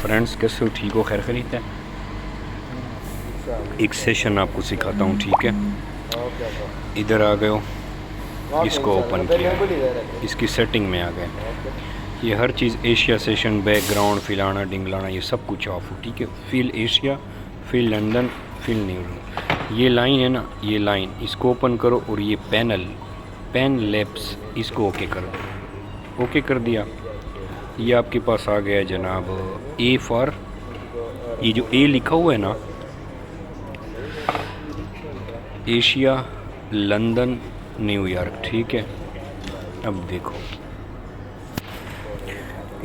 Friends, कैसे हो? ठीक हो? खैर खरीद है। एक सेशन आपको सिखाता हूँ, ठीक है? इधर आ गए हो, इसको ओपन किया, इसकी सेटिंग में आ गए। ये हर चीज़ एशिया सेशन, बैकग्राउंड, फिलाना डिंगलाना, ये सब कुछ ऑफ हो, ठीक है? Feel Asia, feel London, feel New York. ये लाइन है ना, ये लाइन, इसको ओपन करो और ये पैनल, पेन लैब्स, इसको ओके कर दो। ओके कर दिया। ये आपके पास आ गया जनाब ए फॉर, ये जो ए लिखा हुआ है ना, एशिया, लंदन, न्यूयॉर्क, ठीक है? अब देखो,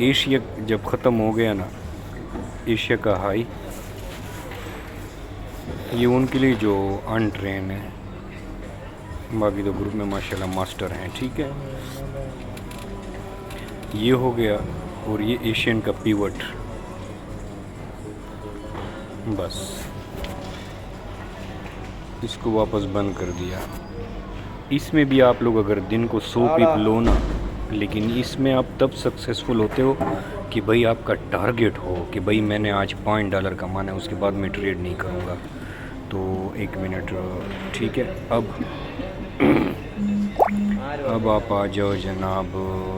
एशिया जब ख़त्म हो गया ना, एशिया का हाई, ये उनके लिए जो अनट्रेन है, बाकी तो ग्रुप में माशाल्लाह मास्टर हैं, ठीक है? ये हो गया। और ये एशियन का पिवट, बस इसको वापस बंद कर दिया। इसमें भी आप लोग अगर दिन को 100 पिप लो ना, लेकिन इसमें आप तब सक्सेसफुल होते हो कि भाई आपका टारगेट हो कि भाई मैंने आज $5 कमाना है, उसके बाद मैं ट्रेड नहीं करूँगा। तो 1 मिनट, ठीक है? अब आप आ जाओ जनाब,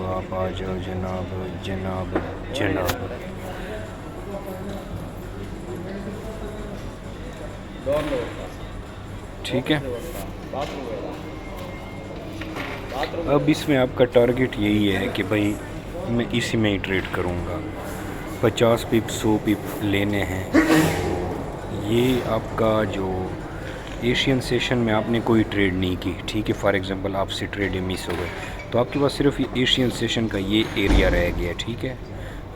आप आ जाओ जनाब, जनाब जनाब। ठीक है? अब इसमें आपका टारगेट यही है कि भाई मैं इसी में ही ट्रेड करूँगा। 50 पिप 100 पिप लेने हैं। ये आपका जो एशियन सेशन में आपने कोई ट्रेड नहीं की, ठीक है? फॉर एग्जांपल आपसे ट्रेड मिस हो गए, तो आपके पास सिर्फ ये एशियन सेशन का ये एरिया रह गया, ठीक है?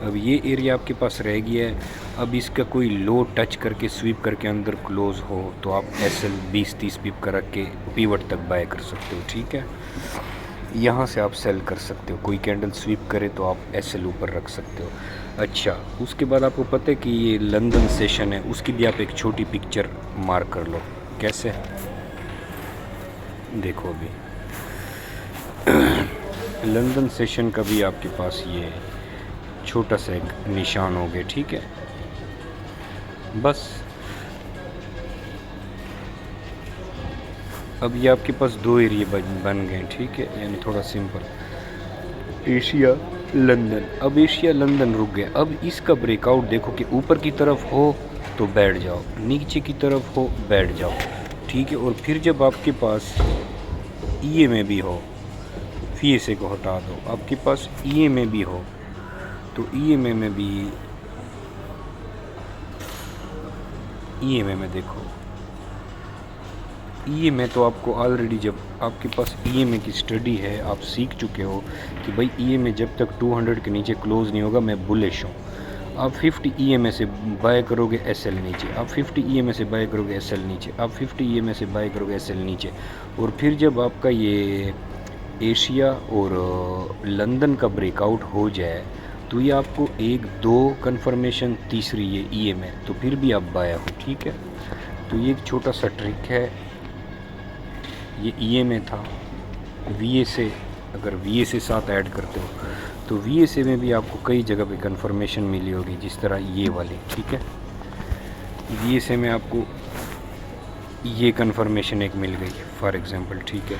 अब ये एरिया आपके पास रह गया है। अब इसका कोई लो टच करके स्वीप करके अंदर क्लोज हो तो आप SL 20-30 पिप कर रख के पिवट तक बाय कर सकते हो, ठीक है? यहाँ से आप सेल कर सकते हो। कोई कैंडल स्वीप करे तो आप SL ऊपर रख सकते हो। अच्छा, उसके बाद आपको पता है कि ये लंदन सेशन है, उसकी भी आप एक छोटी पिक्चर मार्क कर लो। कैसे? देखो अभी लंदन सेशन का भी आपके पास ये छोटा सा एक निशान हो गया, ठीक है? बस अब ये आपके पास 2 एरिया बन गए, ठीक है? यानी थोड़ा सिंपल, एशिया, लंदन। अब एशिया लंदन रुक गया। अब इसका ब्रेकआउट देखो कि ऊपर की तरफ हो तो बैठ जाओ, नीचे की तरफ हो बैठ जाओ, ठीक है? और फिर जब आपके पास EA में भी हो, FISA को हटा दो, आपके पास EA में भी हो, तो EMA में भी, EMA में देखो, EMA तो आपको ऑलरेडी, जब आपके पास EMA की स्टडी है, आप सीख चुके हो कि भाई EMA जब तक 200 के नीचे क्लोज नहीं होगा मैं बुलिश हूँ। आप 50 EMA से बाय करोगे SL नीचे, आप 50 EMA से बाय करोगे SL नीचे, आप 50 EMA से बाय करोगे SL नीचे। और फिर जब आपका ये एशिया और लंदन का ब्रेकआउट हो जाए तो ये आपको 1-2 कन्फर्मेशन, तीसरी ये EMA, तो फिर भी आप बाय हो, ठीक है? तो ये एक छोटा सा ट्रिक है। ये EMA था, VSA, अगर VSA साथ ऐड करते हो तो VSA में भी आपको कई जगह पे कन्फर्मेशन मिली होगी, जिस तरह ये वाली, ठीक है? VSA में आपको ये कन्फर्मेशन एक मिल गई फॉर एग्जांपल, ठीक है?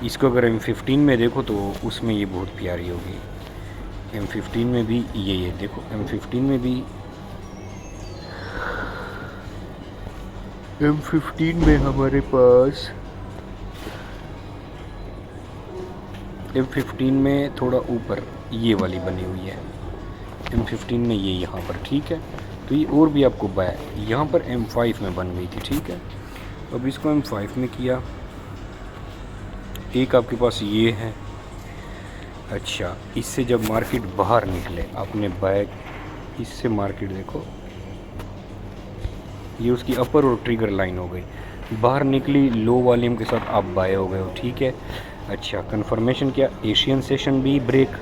इसको अगर M15 में देखो तो उसमें ये बहुत प्यारी होगी। M15 में भी ये देखो, M15 में भी, M15 में हमारे पास, M15 में थोड़ा ऊपर ये वाली बनी हुई है, M15 में ये यहाँ पर, ठीक है? तो ये और भी आपको बाय यहाँ पर M5 में बन गई थी, ठीक है? अब इसको M5 में किया, एक आपके पास ये है। अच्छा, इससे जब मार्केट बाहर निकले, आपने बाय, इससे मार्केट देखो, ये उसकी अपर और ट्रिगर लाइन हो गई, बाहर निकली, लो वॉल्यूम के साथ आप बाय हो गए हो, ठीक है? अच्छा, कंफर्मेशन क्या? एशियन सेशन भी ब्रेक,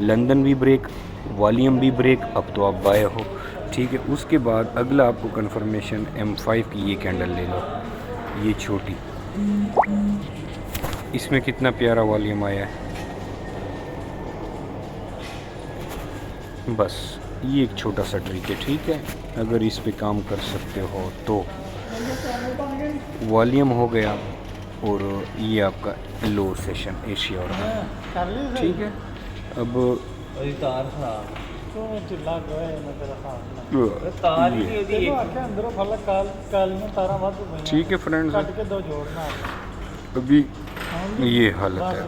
लंदन भी ब्रेक, वॉल्यूम भी ब्रेक, अब तो आप बाय हो, ठीक है? उसके बाद अगला आपको कंफर्मेशन M5 की ये कैंडल ले लो, ये छोटी, इसमें कितना प्यारा वॉल्यूम आया है। बस ये एक छोटा सा ट्रिक है, ठीक है। अगर इस पे काम कर सकते हो तो वॉल्यूम हो गया, और ये आपका लो सेशन एशियोर में, ठीक है। अब ठीक है फ्रेंड्स, अभी ये हालत है।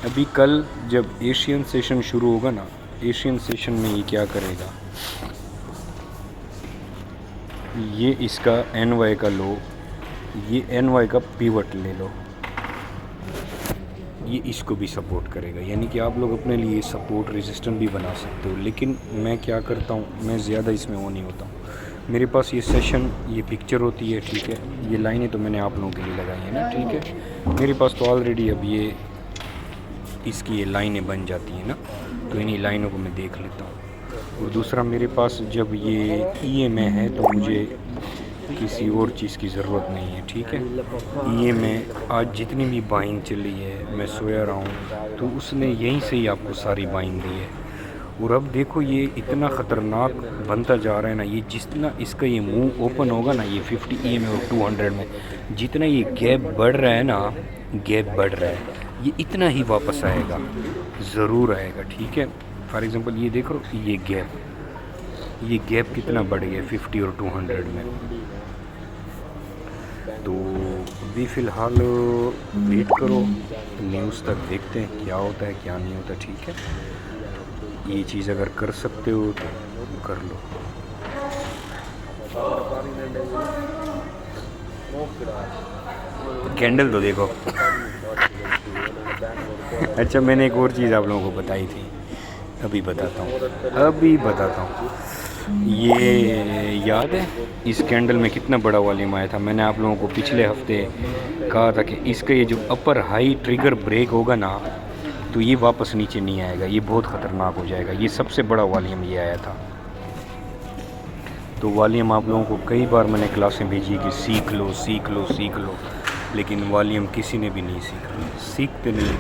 अभी कल जब एशियन सेशन शुरू होगा ना, एशियन सेशन में ये क्या करेगा, ये इसका NY का लो, ये NY का पिवट ले लो, ये इसको भी सपोर्ट करेगा। यानी कि आप लोग अपने लिए सपोर्ट रेजिस्टेंस भी बना सकते हो। लेकिन मैं क्या करता हूँ, मैं ज़्यादा इसमें वो नहीं होता हूँ। मेरे पास ये सेशन, ये पिक्चर होती है, ठीक है। ये लाइनें तो मैंने आप लोगों के लिए लगाई हैं ना, ठीक है। मेरे पास तो ऑलरेडी अब ये इसकी ये लाइनें बन जाती हैं ना, तो इन्हीं लाइनों को मैं देख लेता हूँ। और दूसरा, मेरे पास जब ये EMA है तो मुझे किसी और चीज़ की ज़रूरत नहीं है, ठीक है। EMA आज जितनी भी बाइंग चली है, मैं सोया रहा हूँ तो उसने यहीं से ही आपको सारी बाइंग दी है। और अब देखो ये इतना ख़तरनाक बनता जा रहा है ना, ये जितना इसका ये मुंह ओपन होगा ना, ये 50 EMA और 200 में जितना ये गैप बढ़ रहा है ना, गैप बढ़ रहा है, ये इतना ही वापस आएगा, ज़रूर आएगा, ठीक है। फॉर एग्ज़ाम्पल ये देखो, ये गैप कितना बढ़ गया 50 और 200 में। तो अभी फ़िलहाल वेट करो, न्यूज़ तक देखते हैं क्या होता है क्या नहीं होता, ठीक है। ये चीज़ अगर कर सकते हो तो कर लो। कैंडल तो देखो। अच्छा, मैंने एक और चीज़ आप लोगों को बताई थी, अभी बताता हूँ। ये याद है इस कैंडल में कितना बड़ा वॉल्यूम आया था? मैंने आप लोगों को पिछले हफ्ते कहा था कि इसका ये जो अपर हाई ट्रिगर ब्रेक होगा ना, तो ये वापस नीचे नहीं आएगा, ये बहुत ख़तरनाक हो जाएगा। ये सबसे बड़ा वॉल्यूम ये आया था। तो वॉल्यूम आप लोगों को कई बार मैंने क्लासें भेजी कि सीख लो, लेकिन वॉल्यूम किसी ने भी नहीं सीखा, सीखते नहीं।